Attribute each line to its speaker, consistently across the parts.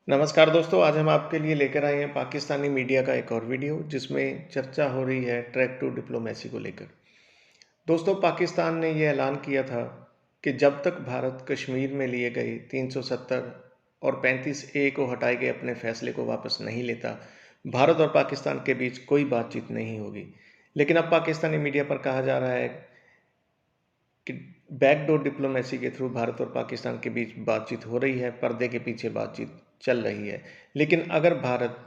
Speaker 1: नमस्कार दोस्तों, आज हम आपके लिए लेकर आए हैं पाकिस्तानी मीडिया का एक और वीडियो जिसमें चर्चा हो रही है ट्रैक टू डिप्लोमेसी को लेकर। दोस्तों, पाकिस्तान ने ये ऐलान किया था कि जब तक भारत कश्मीर में लिए गए 370 और 35A को हटाए गए अपने फैसले को वापस नहीं लेता, भारत और पाकिस्तान के बीच कोई बातचीत नहीं होगी। लेकिन अब पाकिस्तानी मीडिया पर कहा जा रहा है कि बैकडोर डिप्लोमेसी के थ्रू भारत और पाकिस्तान के बीच बातचीत हो रही है, पर्दे के पीछे बातचीत चल रही है। लेकिन अगर भारत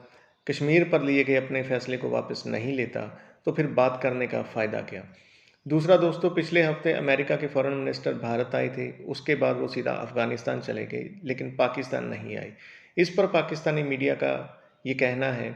Speaker 1: कश्मीर पर लिए गए अपने फैसले को वापस नहीं लेता तो फिर बात करने का फ़ायदा क्या। दूसरा दोस्तों, पिछले हफ्ते अमेरिका के फॉरेन मिनिस्टर भारत आए थे, उसके बाद वो सीधा अफ़गानिस्तान चले गए, लेकिन पाकिस्तान नहीं आए। इस पर पाकिस्तानी मीडिया का ये कहना है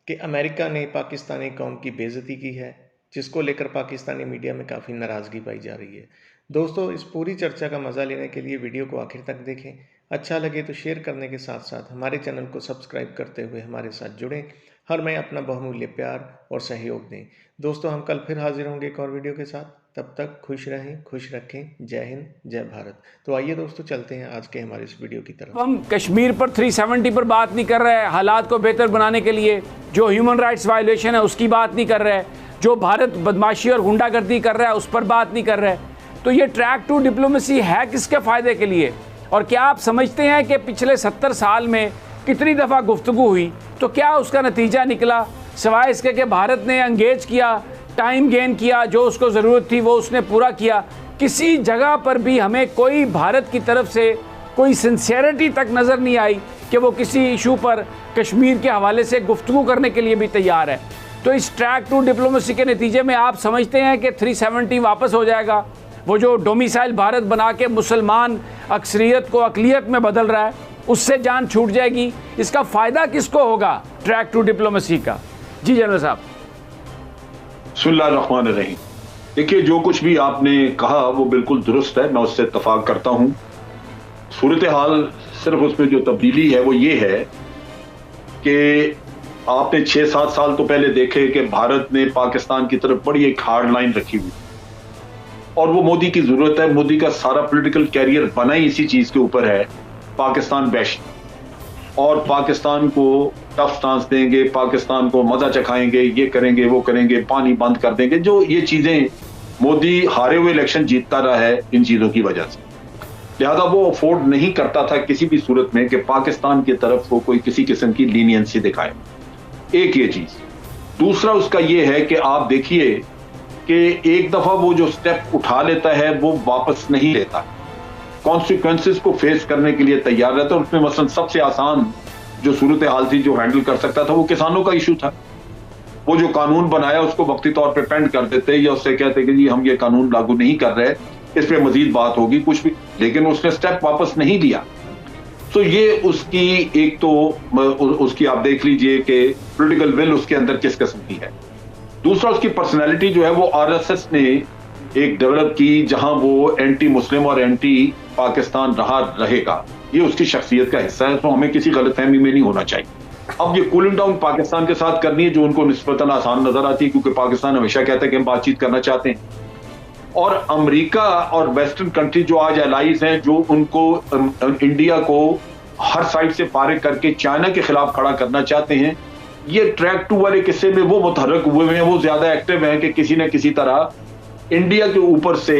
Speaker 1: कि अमेरिका ने पाकिस्तानी कौम की बेइज्जती की है, जिसको लेकर पाकिस्तानी मीडिया में काफ़ी नाराज़गी पाई जा रही है। दोस्तों, इस पूरी चर्चा का मज़ा लेने के लिए वीडियो को आखिर तक देखें। अच्छा लगे तो शेयर करने के साथ साथ हमारे चैनल को सब्सक्राइब करते हुए हमारे साथ जुड़ें। हर में अपना बहुमूल्य प्यार और सहयोग दें। दोस्तों, हम कल फिर हाजिर होंगे एक और वीडियो के साथ। तब तक खुश रहें, खुश रखें। जय हिंद, जय भारत। तो आइए दोस्तों, चलते हैं आज के हमारे इस वीडियो की तरफ।
Speaker 2: हम कश्मीर पर 370 पर बात नहीं कर रहे हैं, हालात को बेहतर बनाने के लिए जो ह्यूमन राइट्स वायलेशन है उसकी बात नहीं कर रहे हैं, जो भारत बदमाशी और गुंडागर्दी कर रहा है उस पर बात नहीं कर रहे हैं। तो ये ट्रैक टू डिप्लोमेसी है किसके फ़ायदे के लिए? और क्या आप समझते हैं कि पिछले 70 साल में कितनी दफ़ा गुफ्तगू हुई तो क्या उसका नतीजा निकला? सिवाय इसके कि भारत ने एंगेज किया, टाइम गेन किया, जो उसको ज़रूरत थी वो उसने पूरा किया। किसी जगह पर भी हमें कोई भारत की तरफ से कोई सिंसियरिटी तक नज़र नहीं आई कि वो किसी इशू पर कश्मीर के हवाले से गुफ्तगू करने के लिए भी तैयार है। तो इस ट्रैक टू डिप्लोमेसी के नतीजे में आप समझते हैं कि 370 वापस हो जाएगा? वो जो डोमिसाइल भारत बना के मुसलमान अक्सरियत को अकलियत में बदल रहा है, उससे जान छूट जाएगी। इसका फ़ायदा किसको होगा ट्रैक टू डिप्लोमेसी का? जी जनरल साहब।
Speaker 3: बिस्मिल्लाहिर्रहमानिर्रहीम। देखिए, जो कुछ भी आपने कहा वो बिल्कुल दुरुस्त है, मैं उससे इत्तफाक करता हूँ। सूरत हाल सिर्फ उसमें जो तब्दीली है वो ये है कि आपने 6-7 साल तो पहले देखे कि भारत ने पाकिस्तान की तरफ बड़ी एक हार्ड लाइन रखी हुई, और वो मोदी की जरूरत है। मोदी का सारा पॉलिटिकल कैरियर बना ही इसी चीज के ऊपर है, पाकिस्तान बैश, और पाकिस्तान को टफ स्टांस देंगे, पाकिस्तान को मजा चखाएंगे, ये करेंगे वो करेंगे, पानी बंद कर देंगे। जो ये चीजें मोदी हारे हुए इलेक्शन जीतता रहा है इन चीजों की वजह से, लिहाजा वो अफोर्ड नहीं करता था किसी भी सूरत में कि पाकिस्तान की तरफ वो कोई किसी किस्म की लीनियंसी दिखाए। एक ये चीज। दूसरा उसका ये है कि आप देखिए कि एक दफा वो जो स्टेप उठा लेता है वो वापस नहीं लेता, कॉन्सिक्वेंसेस को फेस करने के लिए तैयार रहता है। उसमें मसलन सबसे आसान जो सूरत हाल थी, जो हैंडल कर सकता था, वो किसानों का इशू था। वो जो कानून बनाया उसको वक्ती तौर पे पेंड कर देते या उससे कहते कि जी हम ये कानून लागू नहीं कर रहे, इस पे मजीद बात होगी कुछ भी, लेकिन उसने स्टेप वापस नहीं लिया। तो ये उसकी एक तो उसकी आप देख लीजिए कि पॉलिटिकल विल उसके अंदर किस किस्म की है। दूसरा उसकी पर्सनैलिटी जो है वो आरएसएस ने एक डेवलप की, जहां वो एंटी मुस्लिम और एंटी पाकिस्तान रहेगा। ये उसकी शख्सियत का हिस्सा है, तो हमें किसी गलतफहमी में नहीं होना चाहिए। अब ये कूलिंग डाउन पाकिस्तान के साथ करनी है, जो उनको निस्बतन आसान नजर आती है, क्योंकि पाकिस्तान हमेशा कहता है कि हम बातचीत करना चाहते हैं, और अमेरिका और वेस्टर्न कंट्री जो आज एलाइज हैं, जो उनको इंडिया को हर साइड से पारिक करके चाइना के खिलाफ खड़ा करना चाहते हैं, ये ट्रैक टू वाले किस्से में वो मुतहर्रिक हुए हैं, वो ज्यादा एक्टिव हैं कि किसी न किसी तरह इंडिया के ऊपर से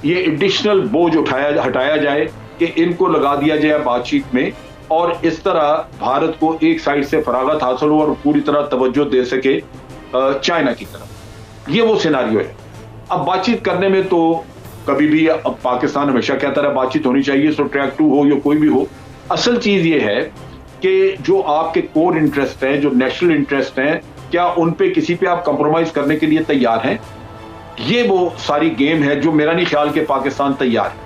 Speaker 3: ये एडिशनल बोझ हटाया जाए कि इनको लगा दिया जाए बातचीत में, और इस तरह भारत को एक साइड से फरागत हासिल हो और पूरी तरह तवज्जो दे सके चाइना की तरफ। ये वो सिनारियो है। अब बातचीत करने में तो कभी भी अब पाकिस्तान हमेशा कहता रहा बातचीत होनी चाहिए, सो ट्रैक टू हो या कोई भी हो। असल चीज ये है कि जो आपके कोर इंटरेस्ट हैं, जो नेशनल इंटरेस्ट हैं, क्या उन पे किसी पे आप कंप्रोमाइज करने के लिए तैयार हैं? ये वो सारी गेम है जो मेरा नहीं ख्याल कि पाकिस्तान तैयार है।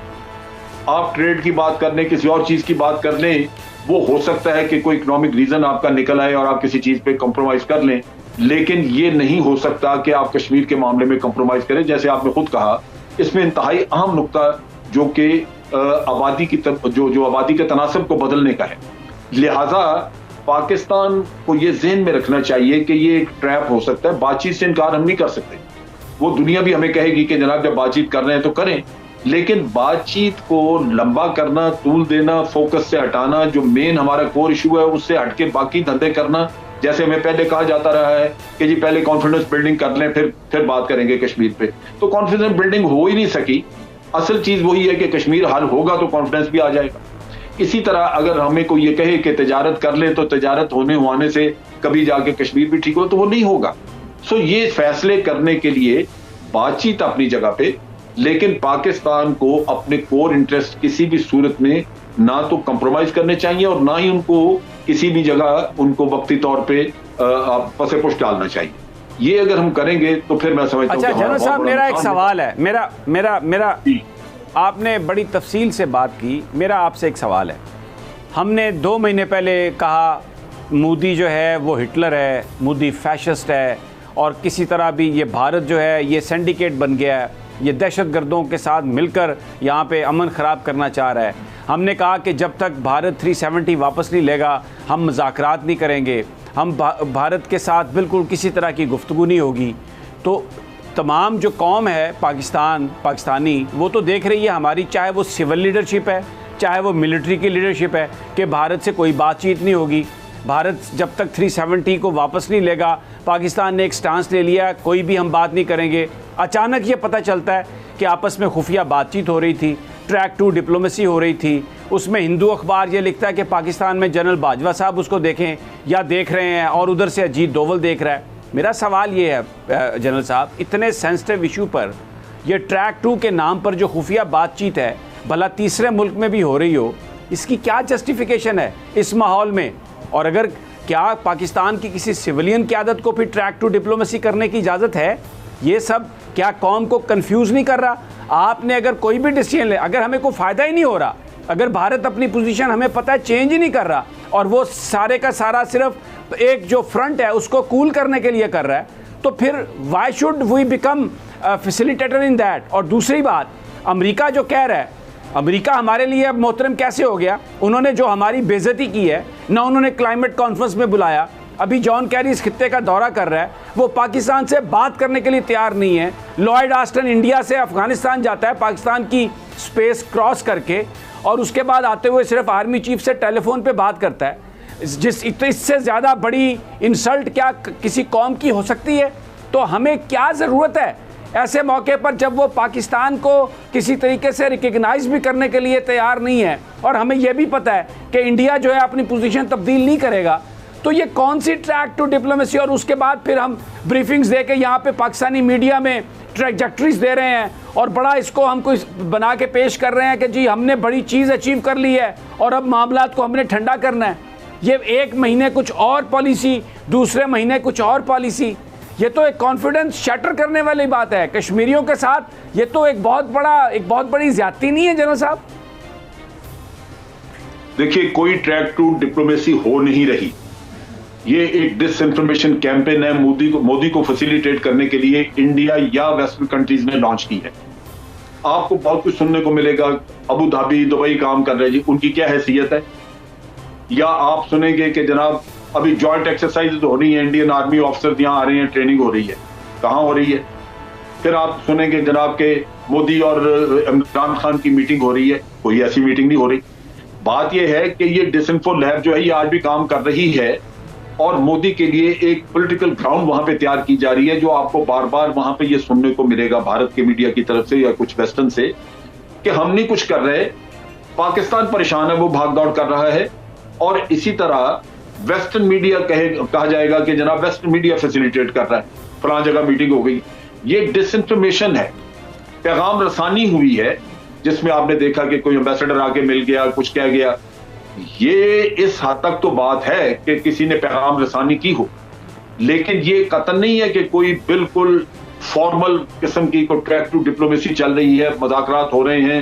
Speaker 3: आप ट्रेड की बात कर लें, किसी और चीज की बात कर लें, वो हो सकता है कि कोई इकोनॉमिक रीजन आपका निकल आए और आप किसी चीज पे कंप्रोमाइज कर लें, लेकिन ये नहीं हो सकता कि आप कश्मीर के मामले में कंप्रोमाइज करें। जैसे आपने खुद कहा, इसमें इंतहाई अहम नुकता जो कि आबादी की जो आबादी के तनासब को बदलने का है। लिहाजा पाकिस्तान को ये ज़हन में रखना चाहिए कि ये एक ट्रैप हो सकता है। बातचीत से इनकार हम नहीं कर सकते। वो दुनिया भी हमें कहेगी कि जनाब जब बातचीत कर रहे हैं तो करें, लेकिन बातचीत को लंबा करना, तूल देना, फोकस से हटाना, जो मेन हमारा कोर इशू है उससे हटके बाकी धंधे करना, जैसे हमें पहले कहा जाता रहा है कि जी पहले कॉन्फिडेंस बिल्डिंग कर लें फिर बात करेंगे कश्मीर पे, तो कॉन्फिडेंस बिल्डिंग हो ही नहीं सकी। असल चीज वही है कि कश्मीर हल होगा तो कॉन्फिडेंस भी आ जाएगा। इसी तरह अगर हमें कोई ये कहे कि तिजारत कर ले तो तिजारत होने से कभी जाके कश्मीर भी ठीक हो, तो वो नहीं होगा। सो ये फैसले करने के लिए बातचीत अपनी जगह पे, लेकिन पाकिस्तान को अपने कोर इंटरेस्ट किसी भी सूरत में ना तो कंप्रोमाइज करने चाहिए और ना ही उनको किसी भी जगह उनको वक्ती तौर पे पसे पुश डालना चाहिए। ये अगर हम करेंगे तो फिर मैं समझता हूं।
Speaker 2: अच्छा जनरल साहब, मेरा एक सवाल है, मेरा आपने बड़ी तफसील से बात की, मेरा आपसे एक सवाल है। हमने 2 महीने पहले कहा मोदी जो है वो हिटलर है, मोदी फैशिस्ट है, और किसी तरह भी ये भारत जो है ये सिंडिकेट बन गया है, ये दहशतगर्दों के साथ मिलकर यहाँ पे अमन ख़राब करना चाह रहा है। हमने कहा कि जब तक भारत 370 वापस नहीं लेगा हम मुज़ाकरात नहीं करेंगे, हम भारत के साथ बिल्कुल किसी तरह की गुफ्तगू नहीं होगी। तो तमाम जो कौम है पाकिस्तानी वो तो देख रही है हमारी, चाहे वो सिविल लीडरशिप है चाहे वो मिलिट्री की लीडरशिप है, कि भारत से कोई बातचीत नहीं होगी। भारत जब तक 370 को वापस नहीं लेगा, पाकिस्तान ने एक स्टांस ले लिया, कोई भी हम बात नहीं करेंगे। अचानक ये पता चलता है कि आपस में खुफिया बातचीत हो रही थी, ट्रैक टू डिप्लोमेसी हो रही थी। उसमें हिंदू अखबार ये लिखता है कि पाकिस्तान में जनरल बाजवा साहब उसको देखें या देख रहे हैं, और उधर से अजीत डोवल देख रहा है। मेरा सवाल ये है जनरल साहब, इतने सेंसिटिव इशू पर ये ट्रैक टू के नाम पर जो खुफिया बातचीत है, भला तीसरे मुल्क में भी हो रही हो, इसकी क्या जस्टिफिकेशन है इस माहौल में? और अगर क्या पाकिस्तान की किसी सिविलियन क़यादत को फिर ट्रैक टू डिप्लोमेसी करने की इजाज़त है? ये सब क्या कौम को कंफ्यूज नहीं कर रहा? आपने अगर कोई भी डिसीजन ले, अगर हमें कोई फ़ायदा ही नहीं हो रहा, अगर भारत अपनी पोजीशन हमें पता है चेंज ही नहीं कर रहा, और वो सारे का सारा सिर्फ एक जो फ्रंट है उसको कूल करने के लिए कर रहा है, तो फिर why should we become facilitator in that? और दूसरी बात, अमेरिका जो कह रहा है, अमेरिका हमारे लिए अब मोहतरम कैसे हो गया? उन्होंने जो हमारी बेइज्जती की है ना, उन्होंने क्लाइमेट कॉन्फ्रेंस में बुलाया, अभी जॉन कैरी इस खित्ते का दौरा कर रहा है, वो पाकिस्तान से बात करने के लिए तैयार नहीं है। लॉयड ऑस्टिन इंडिया से अफगानिस्तान जाता है पाकिस्तान की स्पेस क्रॉस करके, और उसके बाद आते हुए सिर्फ आर्मी चीफ से टेलीफोन पे बात करता है। इससे ज़्यादा बड़ी इंसल्ट क्या किसी कौम की हो सकती है? तो हमें क्या ज़रूरत है ऐसे मौके पर जब वो पाकिस्तान को किसी तरीके से रिकग्नाइज भी करने के लिए तैयार नहीं है, और हमें यह भी पता है कि इंडिया जो है अपनी पोजीशन तब्दील नहीं करेगा, तो ये कौन सी ट्रैक टू डिप्लोमेसी? और उसके बाद फिर हम ब्रीफिंग्स दे के यहाँ पे पाकिस्तानी मीडिया में ट्रैजेक्टरीज दे रहे हैं और बड़ा इसको हमको बना के पेश कर रहे हैं कि जी हमने बड़ी चीज़ अचीव कर ली है और अब मामलात को हमने ठंडा करना है। ये एक महीने कुछ और पॉलिसी, दूसरे महीने कुछ और पॉलिसी, ये तो एक कॉन्फिडेंस शैटर करने वाली बात है कश्मीरियों के साथ। ये तो एक बहुत बड़ी ज्यादती नहीं है जनरल साहब?
Speaker 3: देखिए, कोई ट्रैक टू डिप्लोमेसी हो नहीं रही। ये एक डिसइंफॉर्मेशन कैंपेन है मोदी को फैसिलिटेट करने के लिए इंडिया या वेस्टर्न कंट्रीज ने लॉन्च की है। आपको बहुत कुछ सुनने को मिलेगा, अबू धाबी, दुबई काम कर रहे हैं जी, उनकी क्या हैसियत है? या आप सुनेंगे कि जनाब अभी जॉइंट एक्सरसाइज हो रही है, इंडियन आर्मी ऑफिसर्स यहाँ आ रहे हैं, ट्रेनिंग हो रही है, कहाँ हो रही है? फिर आप सुनेंगे जनाब के मोदी और इमरान खान की मीटिंग हो रही है, कोई ऐसी मीटिंग नहीं हो रही। बात यह है कि ये डिसइंफो लैब जो है ये आज भी काम कर रही है, और मोदी के लिए एक पॉलिटिकल ग्राउंड वहां पे तैयार की जा रही है, जो आपको बार बार वहां पे ये सुनने को मिलेगा भारत के मीडिया की तरफ से या कुछ वेस्टर्न से, कि हम नहीं कुछ कर रहे, पाकिस्तान परेशान है, वो भाग दौड़ कर रहा है। और इसी तरह वेस्टर्न मीडिया कहा जाएगा कि जनाब वेस्टर्न मीडिया फैसिलिटेट कर रहा है, फलां जगह मीटिंग हो गई। ये डिसइंफॉर्मेशन है, पैगाम रसानी हुई है, जिसमें आपने देखा कि कोई एम्बेसडर आके मिल गया, कुछ कह गया। ये इस हद तक तो बात है कि किसी ने पैगाम रसानी की हो, लेकिन ये कतन नहीं है कि कोई बिल्कुल फॉर्मल किस्म की कोई ट्रैक टू डिप्लोमेसी चल रही है, मुज़ाकरात हो रहे हैं।